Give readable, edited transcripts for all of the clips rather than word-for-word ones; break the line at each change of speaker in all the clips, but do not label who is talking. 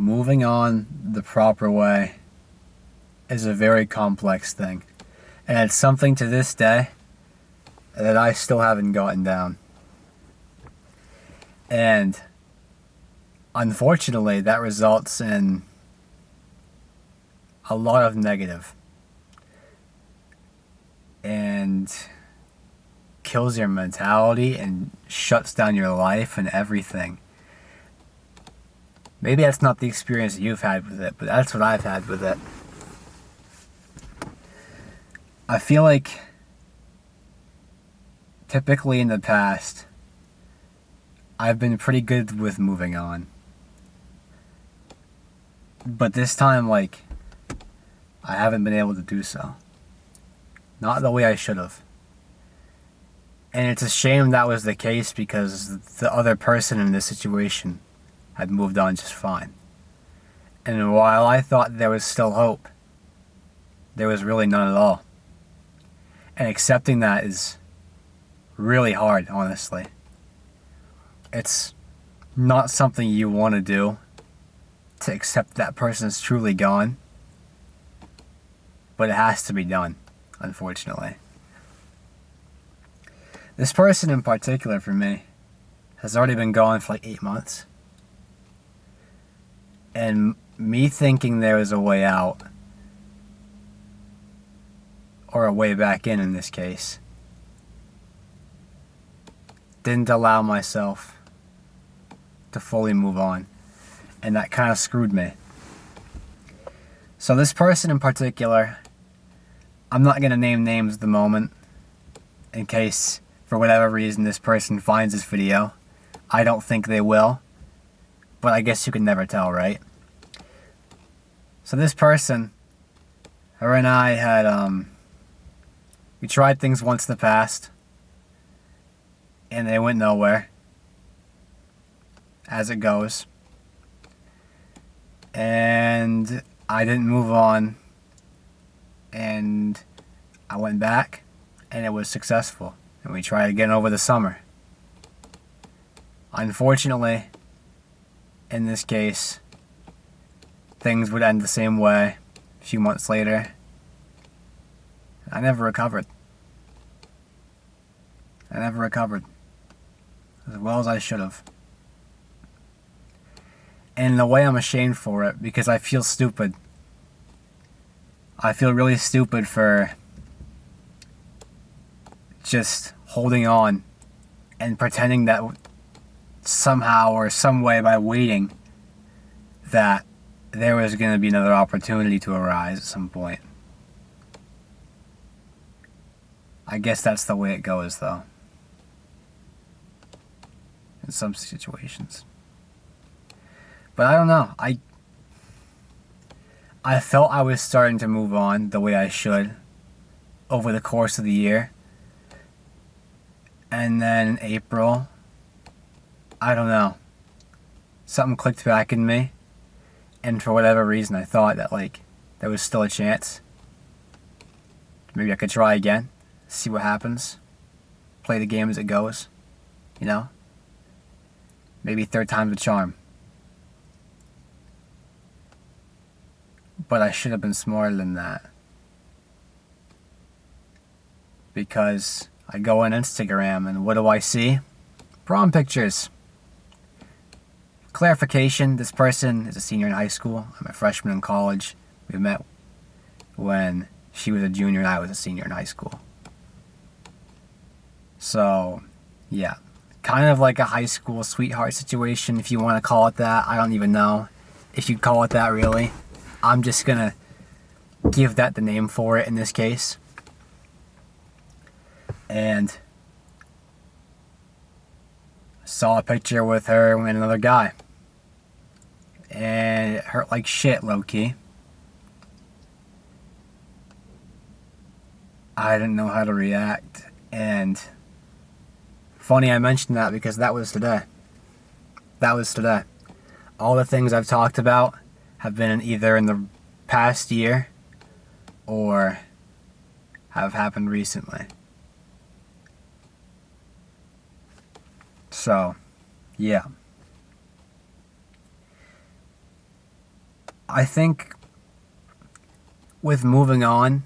moving on the proper way is a very complex thing. And it's something to this day that I still haven't gotten down. And unfortunately, that results in a lot of negative and kills your mentality and shuts down your life and everything. Maybe that's not the experience you've had with it, but that's what I've had with it. I feel like typically in the past, I've been pretty good with moving on. But this time, I haven't been able to do so. Not the way I should have. And it's a shame that was the case because the other person in this situation had moved on just fine. And while I thought there was still hope, there was really none at all. And accepting that is really hard, honestly. It's not something you want to do, to accept that person is truly gone. But it has to be done, unfortunately. This person in particular, for me, has already been gone for 8 months. And me thinking there was a way out, or a way back in this case, didn't allow myself to fully move on. And that kind of screwed me. So this person in particular, I'm not going to name names at the moment, in case, for whatever reason, this person finds this video. I don't think they will, but I guess you can never tell, right? So this person, her and I had, we tried things once in the past, and they went nowhere, as it goes. And I didn't move on, and I went back, and it was successful, and we tried again over the summer. Unfortunately, in this case, things would end the same way a few months later. I never recovered. As well as I should have. And in a way, I'm ashamed for it because I feel stupid. I feel really stupid for just holding on and pretending that somehow or some way, by waiting, that there was going to be another opportunity to arise at some point. I guess that's the way it goes, though, in some situations. But I don't know. I felt I was starting to move on the way I should over the course of the year. And then in April, I don't know, something clicked back in me. And for whatever reason, I thought that, there was still a chance. Maybe I could try again, see what happens. Play the game as it goes, you know? Maybe third time's a charm. But I should have been smarter than that. Because I go on Instagram and what do I see? Prom pictures. Clarification, this person is a senior in high school. I'm a freshman in college. We met when she was a junior and I was a senior in high school. So, yeah. Kind of like a high school sweetheart situation, if you want to call it that. I don't even know if you'd call it that, really. I'm just gonna give that the name for it in this case. And saw a picture with her and another guy. And it hurt like shit, low-key. I didn't know how to react. And funny I mentioned that because that was today. All the things I've talked about have been either in the past year or have happened recently. So, yeah. I think with moving on,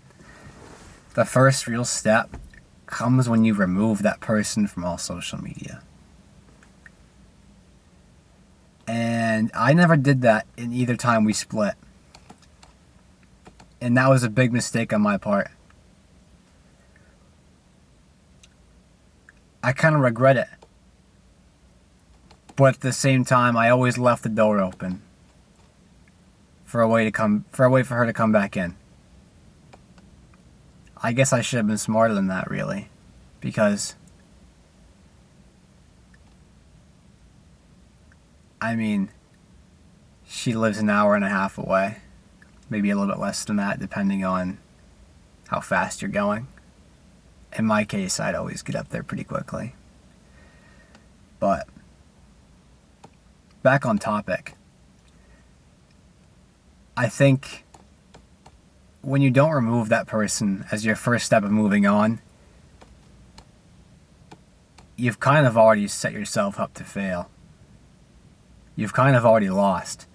the first real step comes when you remove that person from all social media. And I never did that in either time we split. And that was a big mistake on my part. I kind of regret it. But at the same time, I always left the door open for a way for her to come back in. I guess I should have been smarter than that, really, because I mean, she lives an hour and a half away, maybe a little bit less than that, depending on how fast you're going. In my case, I'd always get up there pretty quickly. But back on topic, I think when you don't remove that person as your first step of moving on, you've kind of already set yourself up to fail. You've kind of already lost.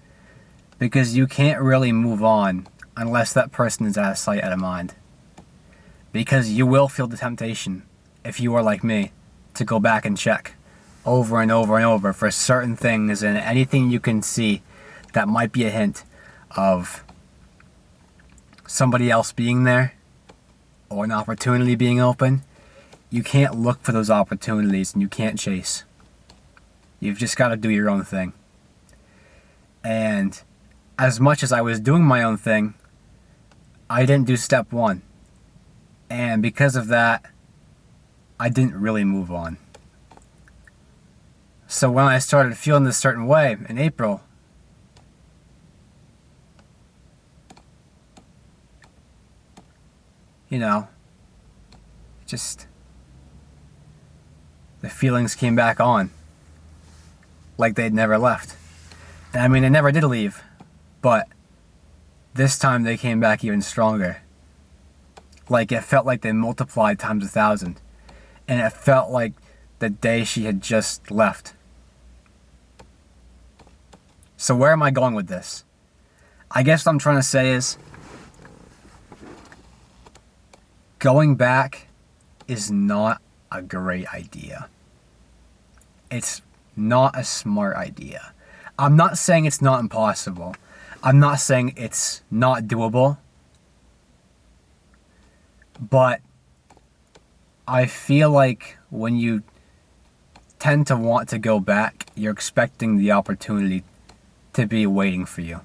Because you can't really move on unless that person is out of sight, out of mind. Because you will feel the temptation, if you are like me, to go back and check over and over and over for certain things and anything you can see that might be a hint of somebody else being there or an opportunity being open. You can't look for those opportunities and you can't chase. You've just got to do your own thing. And as much as I was doing my own thing, I didn't do step one. And because of that, I didn't really move on. So when I started feeling this certain way in April, just the feelings came back on like they'd never left. And I mean, they never did leave, but this time they came back even stronger. Like it felt like they multiplied times 1,000. And it felt like the day she had just left. So where am I going with this? I guess what I'm trying to say is, going back is not a great idea. It's not a smart idea. I'm not saying it's not impossible. I'm not saying it's not doable. But I feel like when you tend to want to go back, you're expecting the opportunity to be waiting for you.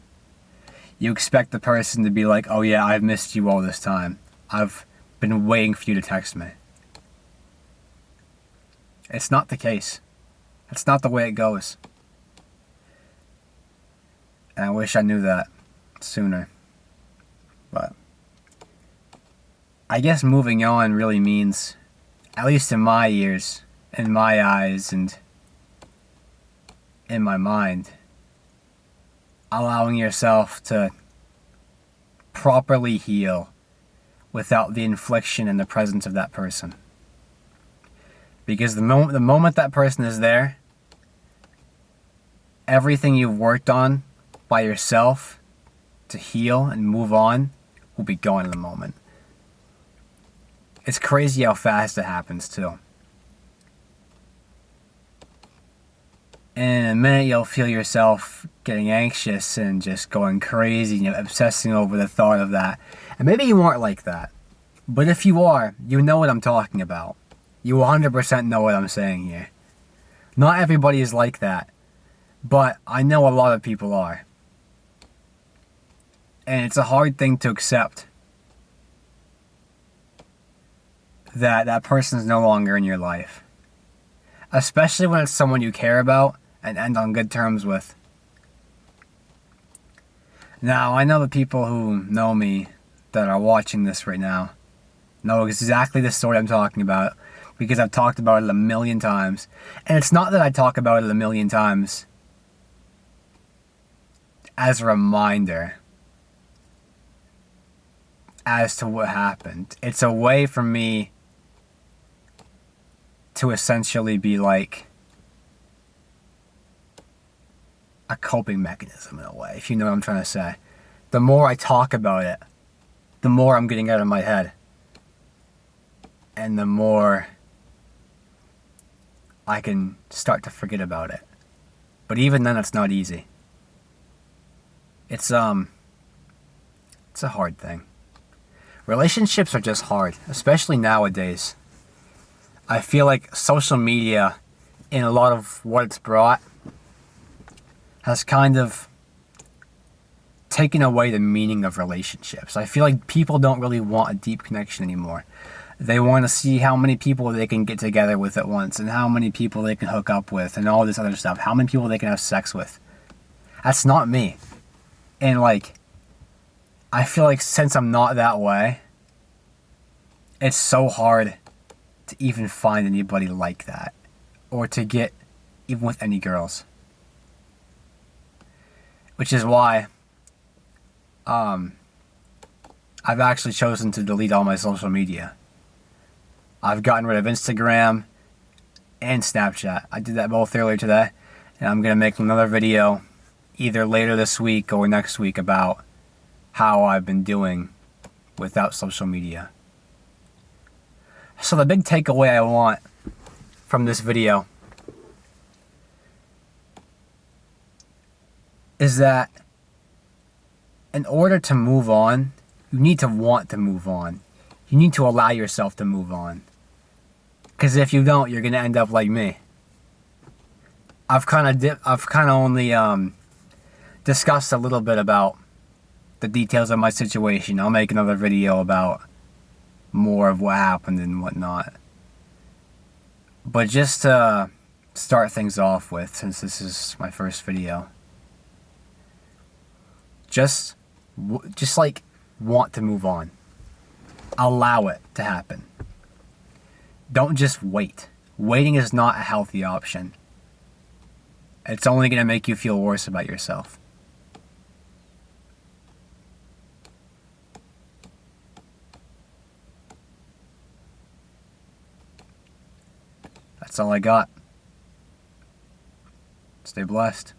You expect the person to be like, oh yeah, I've missed you all this time. I've been waiting for you to text me. It's not the case. It's not the way it goes. And I wish I knew that sooner. But I guess moving on really means, at least in my ears, in my eyes, and in my mind, allowing yourself to properly heal without the infliction and the presence of that person. Because the moment that person is there, everything you've worked on by yourself to heal and move on will be gone in the moment. It's crazy how fast it happens too. And in a minute you'll feel yourself getting anxious and just going crazy, obsessing over the thought of that. And maybe you aren't like that. But if you are, you know what I'm talking about. You 100% know what I'm saying here. Not everybody is like that. But I know a lot of people are. And it's a hard thing to accept that that person is no longer in your life. Especially when it's someone you care about and end on good terms with. Now, I know the people who know me that are watching this right now know exactly the story I'm talking about because I've talked about it a million times. And it's not that I talk about it a million times as a reminder as to what happened. It's a way for me to essentially be like a coping mechanism in a way, if you know what I'm trying to say. the more I talk about it, the more I'm getting out of my head. And the more I can start to forget about it. But even then, it's not easy. It's a hard thing. Relationships are just hard, especially nowadays. I feel like social media, in a lot of what it's brought, has kind of taken away the meaning of relationships. I feel like people don't really want a deep connection anymore. They want to see how many people they can get together with at once, and how many people they can hook up with, and all this other stuff. How many people they can have sex with. That's not me. And like, I feel like since I'm not that way, it's so hard to even find anybody like that. Or to get even with any girls. Which is why I've actually chosen to delete all my social media. I've gotten rid of Instagram and Snapchat. I did that both earlier today. And I'm going to make another video either later this week or next week about how I've been doing without social media. So the big takeaway I want from this video is that in order to move on, you need to want to move on. You need to allow yourself to move on. Because if you don't, you're going to end up like me. I've kind of only discussed a little bit about the details of my situation. I'll make another video about more of what happened and whatnot. But just to start things off with, since this is my first video, just like want to move on. Allow it to happen. Don't just wait. Waiting is not a healthy option. It's only going to make you feel worse about yourself. That's all I got. Stay blessed.